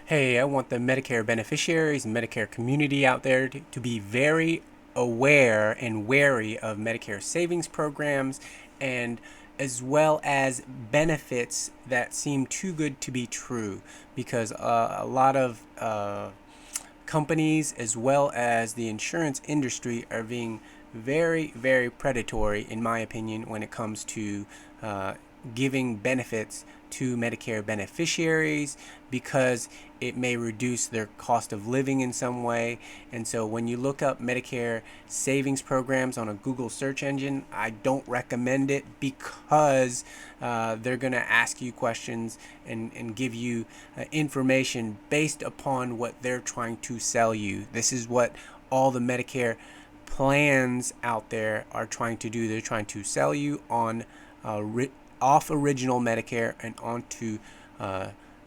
Hey, I want the Medicare beneficiaries and Medicare community out there to be very aware and wary of Medicare savings programs, and as well as benefits that seem too good to be true, because a lot of companies as well as the insurance industry are being very, very predatory, in my opinion, when it comes to giving benefits to Medicare beneficiaries, because it may reduce their cost of living in some way. And so when you look up Medicare savings programs on a Google search engine, I don't recommend it, because they're going to ask you questions and give you information based upon what they're trying to sell you. This is what all the Medicare plans out there are trying to do. They're trying to sell you on off original Medicare and onto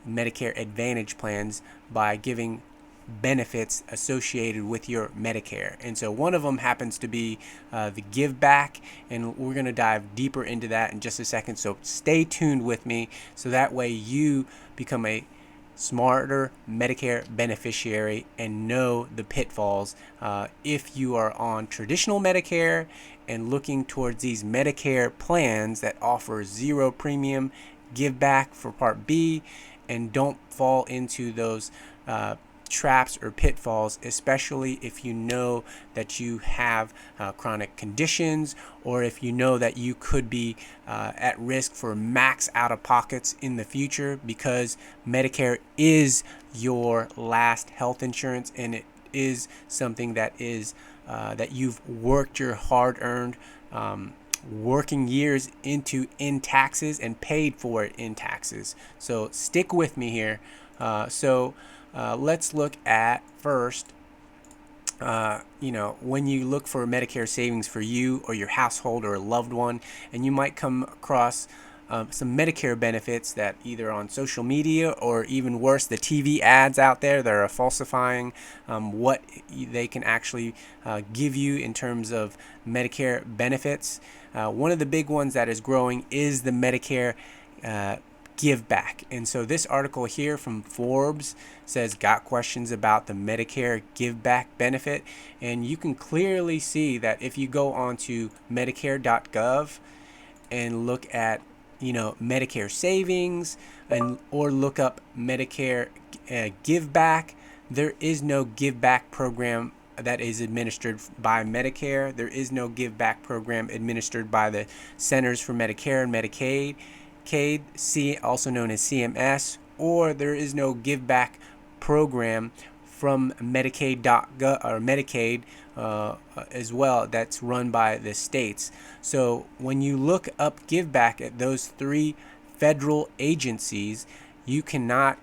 Medicare Advantage plans by giving benefits associated with your Medicare. And so one of them happens to be the give back, and we're going to dive deeper into that in just a second. So stay tuned with me, so that way you become a smarter Medicare beneficiary and know the pitfalls if you are on traditional Medicare and looking towards these Medicare plans that offer zero premium give back for Part B, and don't fall into those traps or pitfalls, especially if you know that you have chronic conditions, or if you know that you could be at risk for max out of pockets in the future, because Medicare is your last health insurance, and it is something that is that you've worked your hard-earned working years into in taxes and paid for it in taxes. So stick with me here. Let's look at first, when you look for Medicare savings for you or your household or a loved one, and you might come across some Medicare benefits that either on social media, or even worse, the TV ads out there that are falsifying what they can actually give you in terms of Medicare benefits. One of the big ones that is growing is the Medicare give back. And so this article here from Forbes says, got questions about the Medicare give back benefit? And you can clearly see that if you go onto medicare.gov and look at Medicare savings, and or look up Medicare give back, there is no give back program that is administered by Medicare. There is no give back program administered by the Centers for Medicare and Medicaid, also known as CMS, or there is no give back program from Medicaid.gov or Medicaid as well, that's run by the states. So when you look up give back at those three federal agencies, you cannot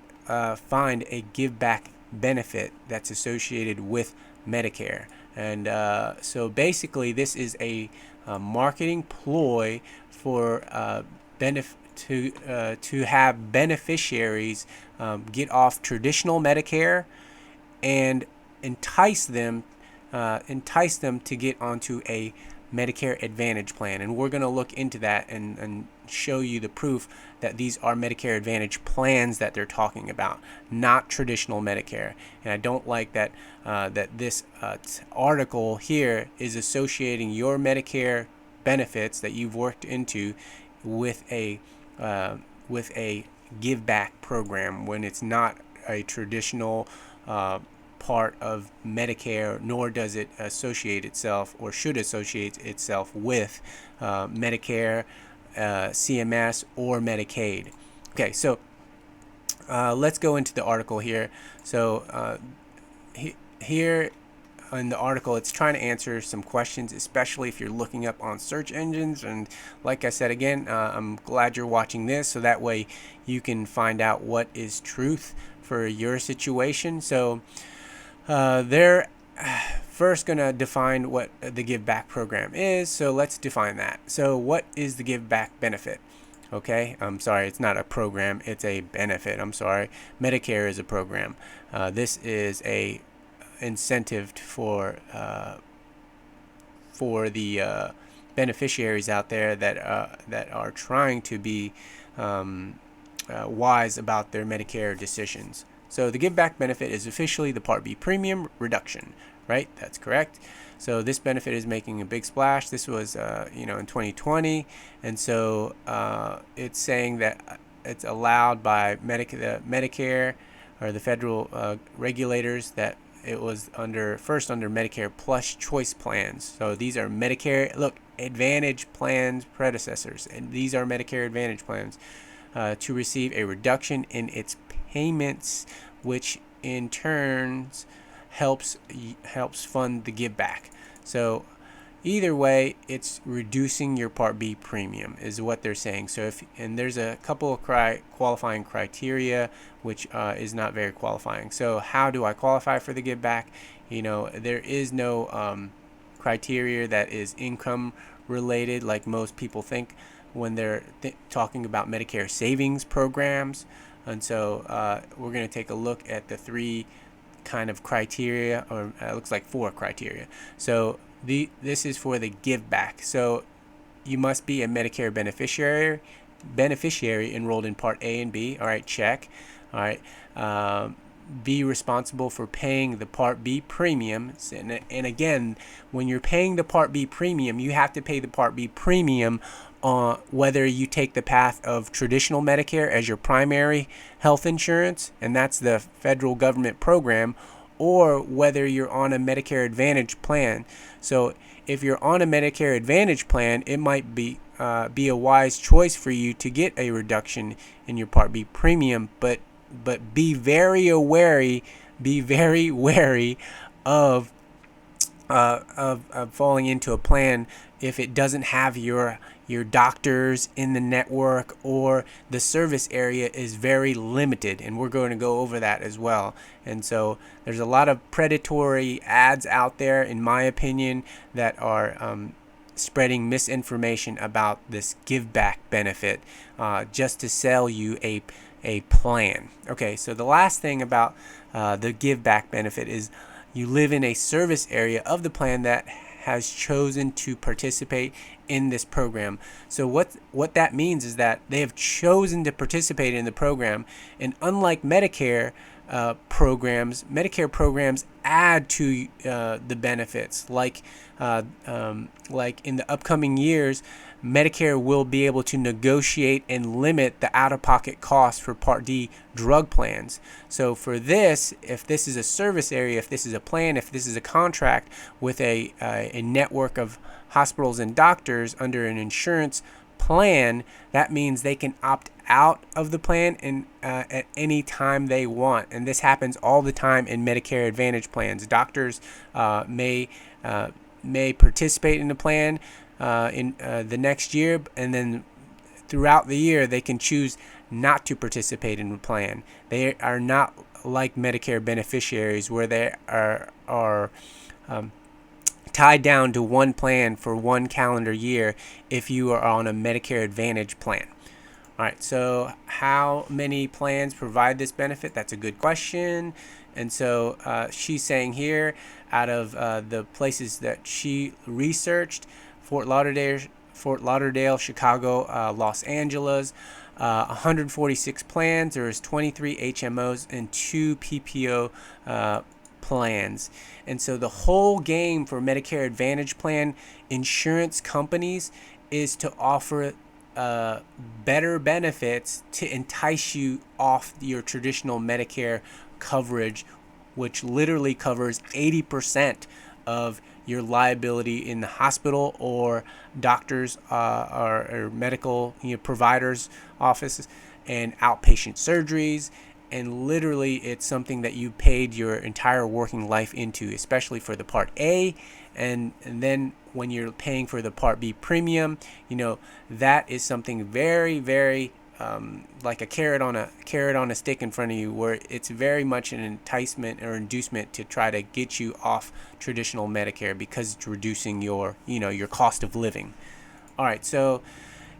find a give back benefit that's associated with Medicare. And so basically this is a marketing ploy for to have beneficiaries get off traditional Medicare and entice them to get onto a Medicare Advantage plan. And we're going to look into that and show you the proof that these are Medicare Advantage plans that they're talking about, not traditional Medicare. And I don't like that this article here is associating your Medicare benefits that you've worked into with a give back program, when it's not a traditional part of Medicare, nor does it associate itself, or should associate itself with Medicare, CMS, or Medicaid. Okay, so let's go into the article here. So here in the article, it's trying to answer some questions, especially if you're looking up on search engines. And like I said again, I'm glad you're watching this, so that way you can find out what is truth for your situation. So they're first going to define what the give back program is. So let's define that. So what is the give back benefit? Okay, I'm sorry, it's not a program, it's a benefit. I'm sorry, Medicare is a program. This is a incentive for the beneficiaries out there that are trying to be wise about their Medicare decisions. So the give back benefit is officially the Part B premium reduction, right? That's correct. So this benefit is making a big splash. This was, in 2020, and so it's saying that it's allowed by the Medicare or the federal regulators that it was first under Medicare Plus Choice plans. So these are Medicare, Advantage plans predecessors, and these are Medicare Advantage plans to receive a reduction in its payments, which in turn helps fund the give back. So either way, it's reducing your Part B premium is what they're saying. So and there's a couple of qualifying criteria, which is not very qualifying. So how do I qualify for the give back? There is no criteria that is income related like most people think when they're talking about Medicare savings programs. And so we're going to take a look at the three kind of criteria, or it looks like four criteria. So this is for the give back. So you must be a Medicare beneficiary enrolled in Part A and B. All right, check. All right. Be responsible for paying the Part B premium. And again, when you're paying the Part B premium, you have to pay the Part B premium whether you take the path of traditional Medicare as your primary health insurance, and that's the federal government program, or whether you're on a Medicare Advantage plan. So if you're on a Medicare Advantage plan, it might be a wise choice for you to get a reduction in your Part B premium, but be very wary of falling into a plan if it doesn't have your doctors in the network, or the service area is very limited, and we're going to go over that as well. And so there's a lot of predatory ads out there, in my opinion, that are spreading misinformation about this give back benefit just to sell you a plan. Okay, so the last thing about the give back benefit is you live in a service area of the plan that has chosen to participate in this program. So what that means is that they have chosen to participate in the program, and unlike Medicare programs add to the benefits. Like in the upcoming years, Medicare will be able to negotiate and limit the out-of-pocket costs for Part D drug plans. So for this, if this is a service area, if this is a plan, if this is a contract with a network of hospitals and doctors under an insurance plan, that means they can opt out of the plan and at any time they want. And this happens all the time in Medicare Advantage plans. Doctors may participate in the plan in the next year, and then throughout the year they can choose not to participate in the plan. They are not like Medicare beneficiaries, where they are tied down to one plan for one calendar year if you are on a Medicare Advantage plan. All right, so how many plans provide this benefit? That's a good question. And so she's saying here, out of the places that she researched, Fort Lauderdale, Chicago, Los Angeles, 146 plans. There's 23 HMOs and 2 PPO plans. And so the whole game for Medicare Advantage plan insurance companies is to offer better benefits to entice you off your traditional Medicare coverage, which literally covers 80% of your liability in the hospital or doctors or medical providers' offices and outpatient surgeries. And literally, it's something that you paid your entire working life into, especially for the Part A. And then when you're paying for the Part B premium, that is something very, very like a carrot on a stick in front of you, where it's very much an enticement or inducement to try to get you off traditional Medicare because it's reducing your cost of living. All right, so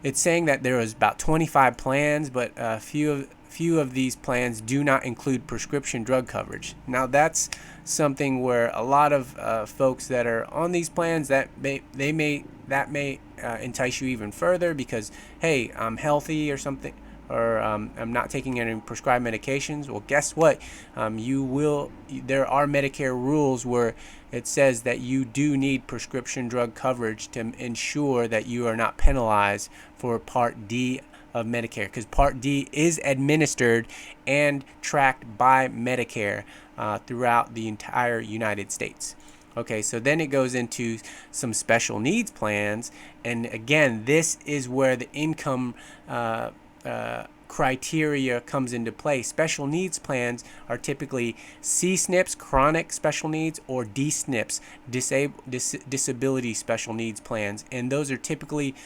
it's saying that there was about 25 plans, but a few of these plans do not include prescription drug coverage. Now that's something where a lot of folks that are on these plans, that may entice you even further, because hey, I'm healthy or something, or I'm not taking any prescribed medications, well, guess what? There are Medicare rules where it says that you do need prescription drug coverage to ensure that you are not penalized for Part D of Medicare, because Part D is administered and tracked by Medicare throughout the entire United States. Okay, so then it goes into some special needs plans, and again, this is where the income criteria comes into play. Special needs plans are typically C-SNPs, chronic special needs, or D-SNPs, disability special needs plans, and those are typically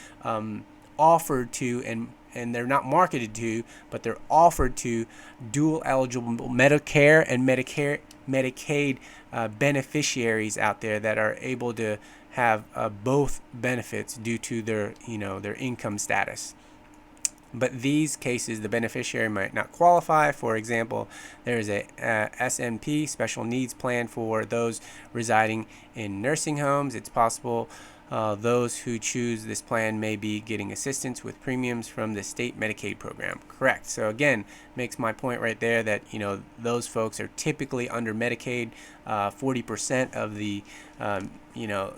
offered to, and they're not marketed to, but they're offered to dual eligible Medicare and Medicaid beneficiaries out there that are able to have both benefits due to their income status. But these cases, the beneficiary might not qualify. For example, there is a SNP, special needs plan, for those residing in nursing homes. It's possible those who choose this plan may be getting assistance with premiums from the state Medicaid program. Correct. So again, makes my point right there that those folks are typically under Medicaid. 40% of the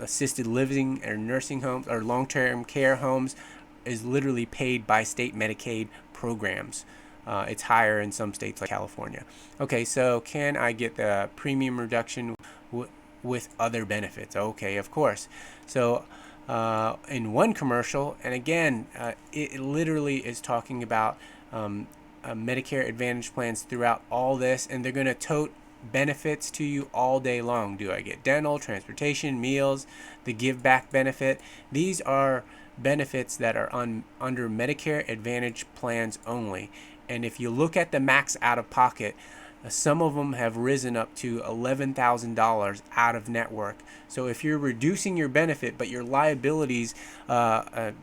assisted living or nursing homes or long-term care homes is literally paid by state Medicaid programs. It's higher in some states like California. Okay, so can I get the premium reduction with other benefits? Okay, of course. So in one commercial, and again, it literally is talking about Medicare Advantage plans throughout all this, and they're going to tote benefits to you all day long. Do I get dental, transportation, meals, the give back benefit? These are benefits that are under Medicare Advantage plans only. And if you look at the max out of pocket, some of them have risen up to $11,000 out of network. So if you're reducing your benefit, but your liabilities, $7,000,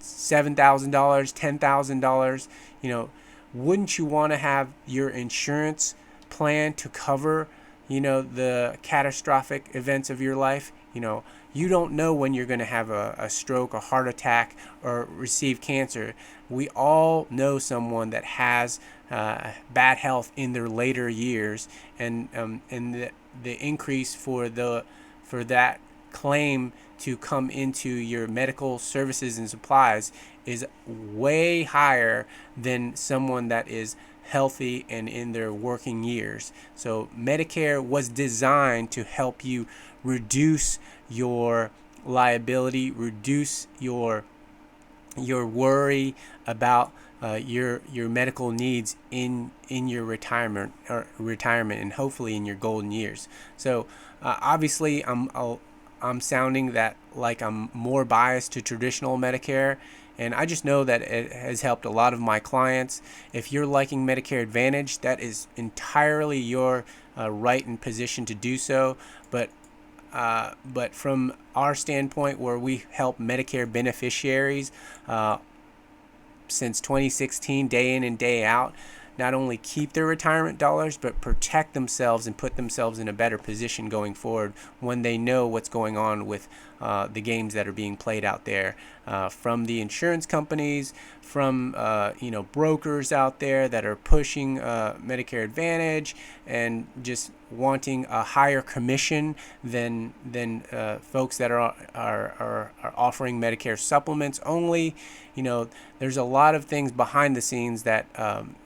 $10,000, wouldn't you want to have your insurance plan to cover, the catastrophic events of your life? You don't know when you're going to have a stroke, a heart attack, or receive cancer. We all know someone that has bad health in their later years, and the increase for that claim to come into your medical services and supplies is way higher than someone that is healthy and in their working years. So Medicare was designed to help you reduce your liability, reduce your worry about your medical needs in your retirement, and hopefully in your golden years. So obviously I'm sounding that like I'm more biased to traditional Medicare, and I just know that it has helped a lot of my clients. If you're liking Medicare Advantage, that is entirely your right and position to do so. But from our standpoint, where we help Medicare beneficiaries since 2016, day in and day out, not only keep their retirement dollars, but protect themselves and put themselves in a better position going forward when they know what's going on with the games that are being played out there from the insurance companies, from brokers out there that are pushing Medicare Advantage and just wanting a higher commission than folks that are offering Medicare supplements only. There's a lot of things behind the scenes that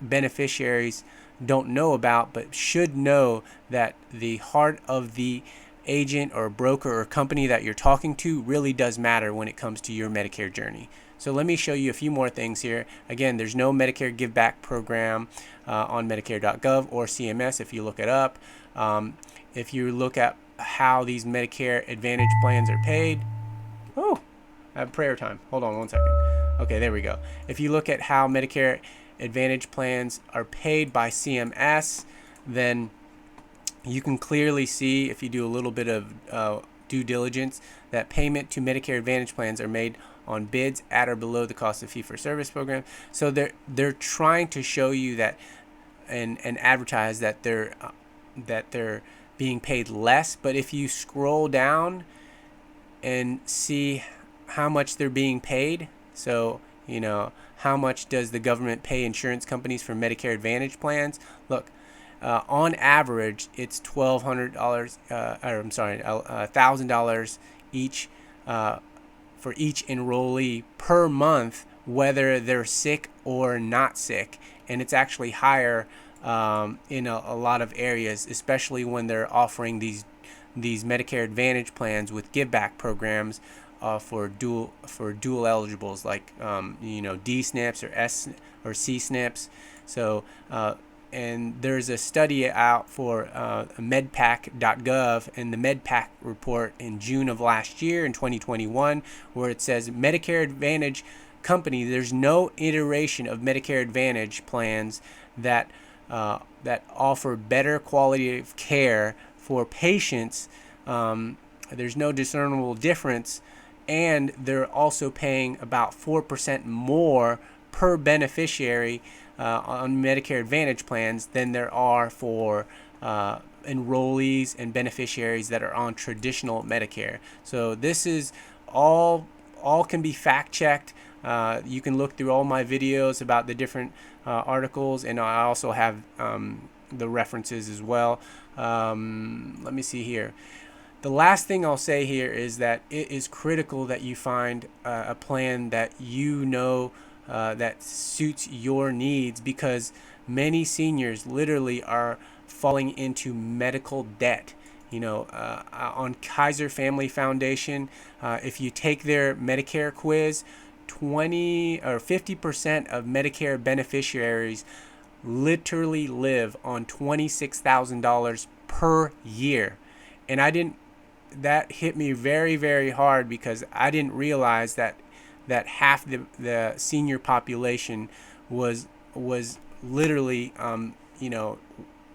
beneficiaries don't know about, but should know that the heart of the agent or broker or company that you're talking to really does matter when it comes to your Medicare journey. So let me show you a few more things here. Again, there's no Medicare Give Back program on Medicare.gov or CMS if you look it up. If you look at how these Medicare Advantage plans are paid, I have prayer time. Hold on one second. Okay, there we go. If you look at how Medicare Advantage plans are paid by CMS, then you can clearly see, if you do a little bit of due diligence, that payment to Medicare Advantage plans are made on bids at or below the cost of fee-for-service program. So they're trying to show you that and advertise that they're being paid less. But if you scroll down and see how much they're being paid, so how much does the government pay insurance companies for Medicare Advantage plans? Look, on average, it's $1,200, or I'm sorry, $1,000 each for each enrollee per month, whether they're sick or not sick. And it's actually higher in a lot of areas, especially when they're offering these Medicare Advantage plans with give back programs for dual eligibles, like D SNPs or S or C SNPs. So and there's a study out for medpac.gov and the MedPAC report in June of last year, in 2021, where it says Medicare Advantage company, there's no iteration of Medicare Advantage plans that offer better quality of care for patients. There's no discernible difference, and they're also paying about 4% more per beneficiary on Medicare Advantage plans than there are for enrollees and beneficiaries that are on traditional Medicare. So this is all can be fact checked. You can look through all my videos about the different articles, and I also have the references as well. Let me see here. The last thing I'll say here is that it is critical that you find a plan that that suits your needs, because many seniors literally are falling into medical debt. On Kaiser Family Foundation, if you take their Medicare quiz, 20 or 50% of Medicare beneficiaries literally live on $26,000 per year. And that hit me very, very hard, because I didn't realize that half the senior population was literally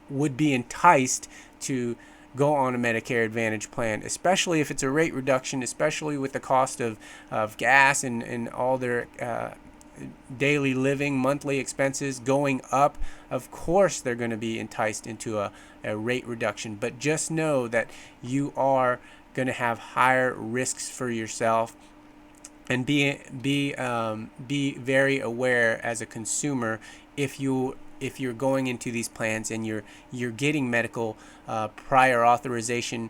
would be enticed to go on a Medicare Advantage plan, especially if it's a rate reduction, especially with the cost of gas and all their daily living, monthly expenses going up. Of course they're going to be enticed into a rate reduction, but just know that you are going to have higher risks for yourself. And be very aware as a consumer if you're going into these plans and you're getting medical prior authorization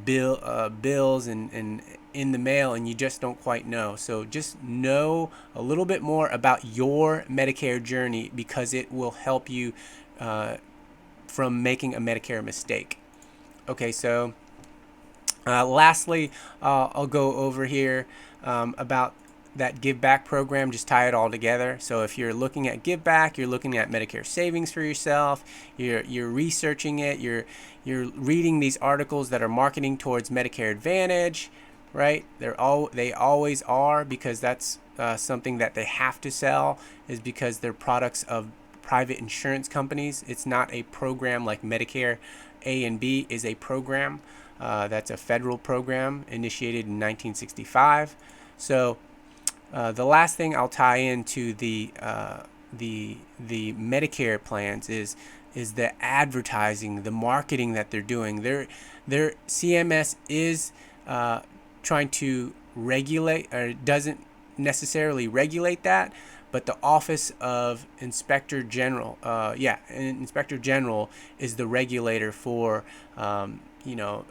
bills and in the mail, and you just don't quite know. So just know a little bit more about your Medicare journey, because it will help you from making a Medicare mistake. Okay, so lastly, I'll go over here about that give back program, just tie it all together. So if you're looking at give back, you're looking at Medicare savings for yourself, you're researching it, you're reading these articles that are marketing towards Medicare Advantage, right? They always are, because that's something that they have to sell, is because they're products of private insurance companies. It's not a program like Medicare A and B is a program. That's a federal program initiated in 1965. So the last thing I'll tie into the Medicare plans is the advertising, the marketing that they're doing. Their CMS is trying to regulate, or doesn't necessarily regulate that, but the Office of Inspector General, Inspector General is the regulator for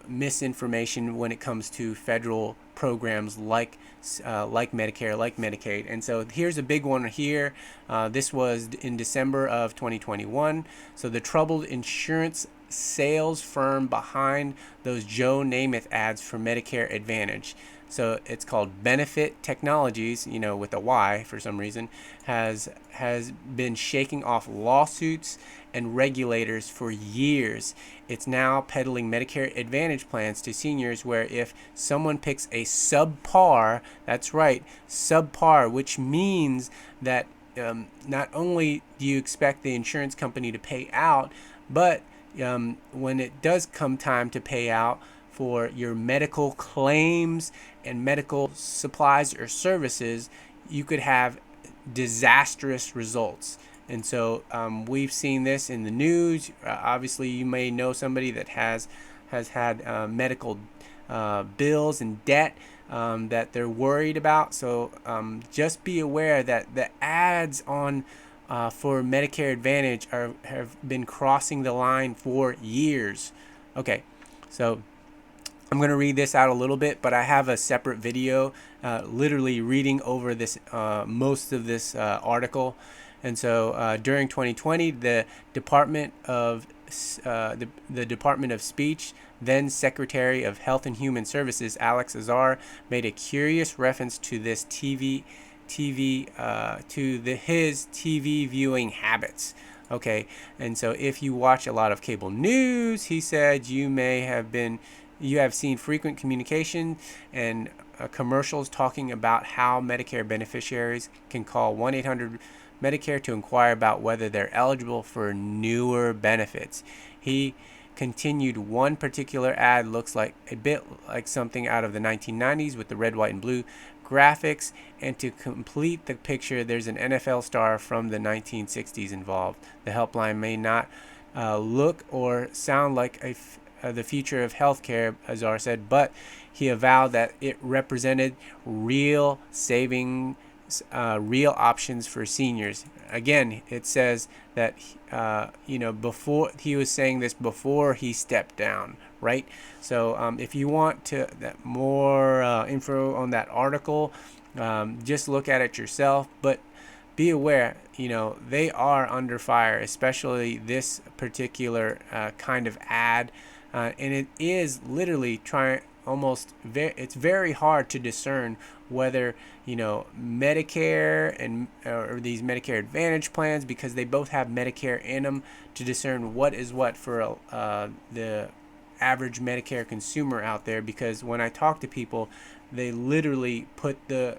misinformation when it comes to federal programs like Medicare, like Medicaid. And so here's a big one here. This was in December of 2021. So the troubled insurance sales firm behind those Joe Namath ads for Medicare Advantage. So it's called Benefit Technologies, with a Y for some reason, has been shaking off lawsuits and regulators for years. It's now peddling Medicare Advantage plans to seniors where if someone picks a subpar, that's right, subpar, which means that not only do you expect the insurance company to pay out, but when it does come time to pay out for your medical claims and medical supplies or services, you could have disastrous results. And so we've seen this in the news. Obviously, you may know somebody that has had medical bills and debt that they're worried about. So just be aware that the ads on for Medicare Advantage have been crossing the line for years. Okay, so I'm going to read this out a little bit, but I have a separate video literally reading over this most of this article. And so during 2020, the Department of the Department of Speech, then Secretary of Health and Human Services Alex Azar, made a curious reference to this his TV viewing habits. Okay, and so if you watch a lot of cable news, he said you have seen frequent communication and commercials talking about how Medicare beneficiaries can call 1-800-MEDICARE to inquire about whether they're eligible for newer benefits. He continued, one particular ad looks like a bit like something out of the 1990s with the red, white, and blue graphics, and to complete the picture, there's an NFL star from the 1960s involved. The helpline may not look or sound like the future of healthcare, Azar said, but he avowed that it represented real savings, real options for seniors. Again, it says that before he was saying this before he stepped down, right? So if you want that more info on that article, just look at it yourself. But be aware, they are under fire, especially this particular kind of ad. And it is literally it's very hard to discern whether Medicare and or these Medicare Advantage plans, because they both have Medicare in them, to discern what is what for the average Medicare consumer out there. Because when I talk to people, they literally put the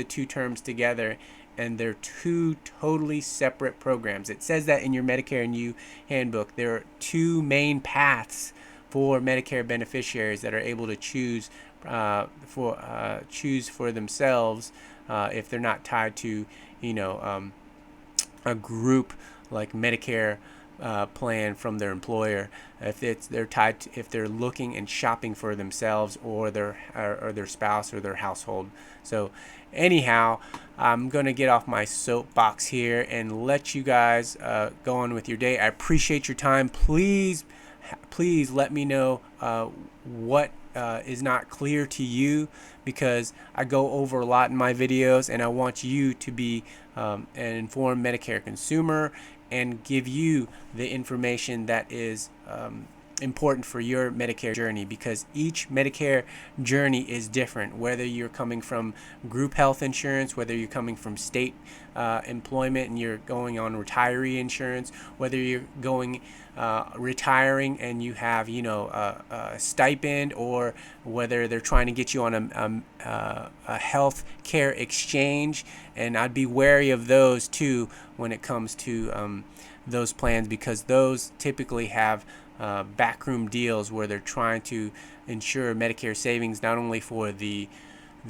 two terms together, and they're two totally separate programs. It says that in your Medicare and You handbook. There are two main paths for Medicare beneficiaries that are able to choose for themselves if they're not tied to a group like Medicare plan from their employer. If they're looking and shopping for themselves or their spouse or their household. So anyhow, I'm going to get off my soapbox here and let you guys go on with your day. I appreciate your time. Please let me know what is not clear to you, because I go over a lot in my videos, and I want you to be an informed Medicare consumer and give you the information that is important for your Medicare journey, because each Medicare journey is different. Whether you're coming from group health insurance, whether you're coming from state employment and you're going on retiree insurance, whether you're going retiring and you have a stipend, or whether they're trying to get you on a health care exchange. And I'd be wary of those too when it comes to those plans, because those typically have backroom deals where they're trying to ensure Medicare savings not only for the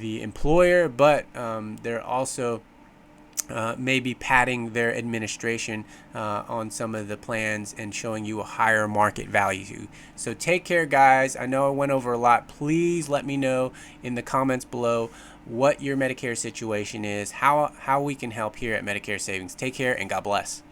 employer, but they're also maybe padding their administration on some of the plans and showing you a higher market value. So take care, guys. I know I went over a lot. Please let me know in the comments below what your Medicare situation is, how we can help here at Medicare Savings. Take care and God bless.